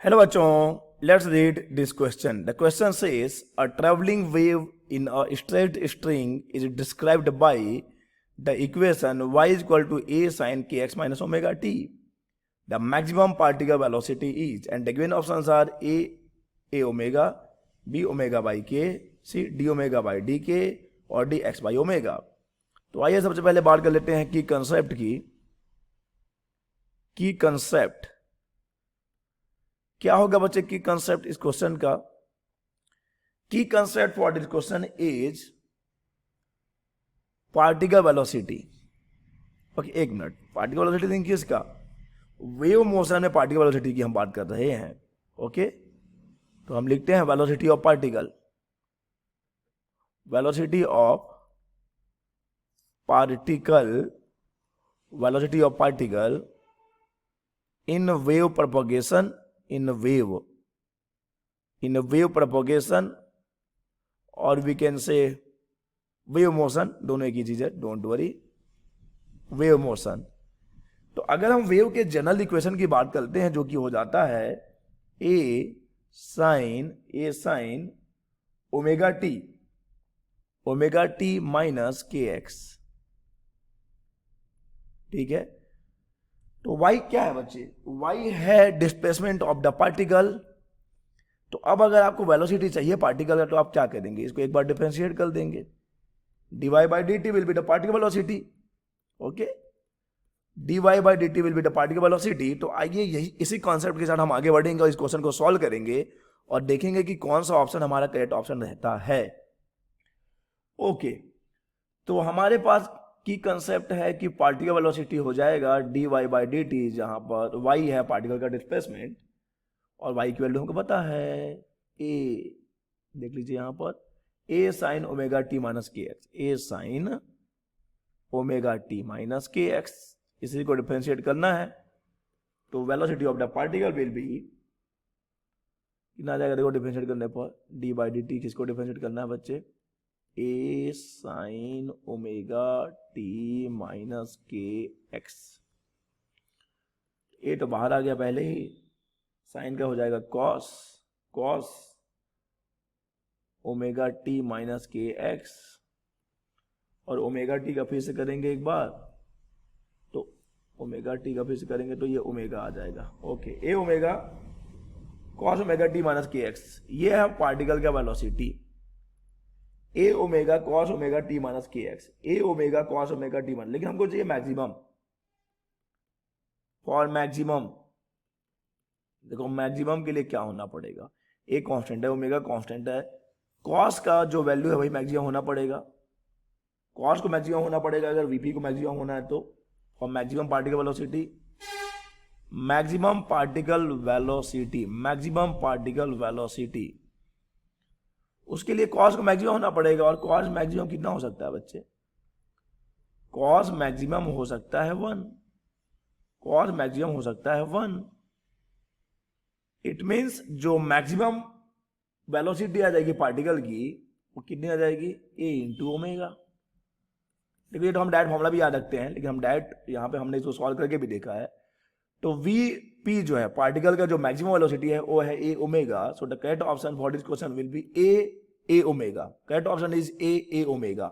Hello bachon, let's read this question. The question says a traveling wave in a straight string is described by the equation y is equal to a sin kx minus omega t. The maximum particle velocity is, and the given options are a omega, b omega by k, c d omega by dk और dx by omega. तो आइए सबसे पहले बात कर लेते हैं की कंसेप्ट की कंसेप्ट क्या होगा बच्चे की कंसेप्ट इस क्वेश्चन का. की concept for this question is particle velocity. Okay एक मिनट, पार्टिकल वेलोसिटी देखिए इसका वेव मोशन में पार्टिकल वेलोसिटी की हम बात कर रहे हैं. ओके तो हम लिखते हैं velocity of particle, velocity of particle, velocity of particle in wave propagation, in wave propagation और we can say wave motion, दोनों एक ही चीज है, डोंट वरी, वेव मोशन. तो अगर हम वेव के जनरल इक्वेशन की बात करते हैं जो कि हो जाता है a sin omega T minus K x. ठीक है, तो y क्या है बच्चे, y है डिस्प्लेसमेंट ऑफ द पार्टिकल. तो अब अगर आपको वेलोसिटी चाहिए पार्टिकल का तो आप क्या करेंगे, इसको एक बार डिफरेंशिएट कर देंगे. dy by dt will be the particle velocity. Okay dy by dt will be the particle velocity. तो आइए यही इसी कॉन्सेप्ट के साथ हम आगे बढ़ेंगे और इस क्वेश्चन को सॉल्व करेंगे और देखेंगे कि कौन सा ऑप्शन हमारा करेक्ट ऑप्शन रहता है. ओके तो हमारे पास की कंसेप्ट है कि पार्टिकल वेलोसिटी हो जाएगा dy बाई डी टी, जहां पर y है पार्टिकल का डिस्प्लेसमेंट और y की वैल्यू हमको पता है a. देख लीजिए यहां पर a sine omega T minus K X, a sine omega T minus K X, इसी को डिफरेंशिएट करना है. तो velocity of the particle will be कितना आ जाएगा, देखो डिफरेंशिएट करने पर डी बाई डी टी किसको डिफरेंशिएट करना है बच्चे, A sine omega T minus K X. A तो बाहर आ गया पहले ही, साइन का हो जाएगा cos omega T minus K x और ओमेगा टी का फिर से करेंगे एक बार, तो ओमेगा टी का फिर से करेंगे तो ये ओमेगा आ जाएगा. Okay A omega cos omega T minus K X, ये है पार्टिकल का velocity. A omega cos omega T minus K X, A omega cos omega T minus, लेकिन हमको चाहिए मैक्सिमम. फॉर मैक्सिमम देखो मैक्सिमम के लिए क्या होना पड़ेगा, ए कांस्टेंट है, ओमेगा कांस्टेंट है, कॉस का जो वैल्यू है वही मैक्सिमम होना पड़ेगा. कॉस को मैक्सिमम होना पड़ेगा अगर वीपी को मैक्सिमम होना है तो. For maximum particle velocity, maximum particle velocity उसके लिए कॉस को मैक्सिमम होना पड़ेगा. और कॉस मैक्सिमम कितना हो सकता है बच्चे, कॉस मैक्सिमम हो सकता है 1, कॉस मैक्सिमम हो सकता है 1. इट मींस जो मैक्सिमम वेलोसिटी आ जाएगी पार्टिकल की वो कितनी आ जाएगी, ए इंटू ओमेगा. देखिए ये तो हम डायरेक्ट फॉर्मूला भी याद रखते हैं, लेकिन हम डायरेक्ट यहाँ पे हमने इसको सॉल्व करके भी देखा है. तो वी पी जो है पार्टिकल का जो मैक्सिमम वेलोसिटी है वो है A omega. So the correct option for this question will be A omega. Correct option is A omega.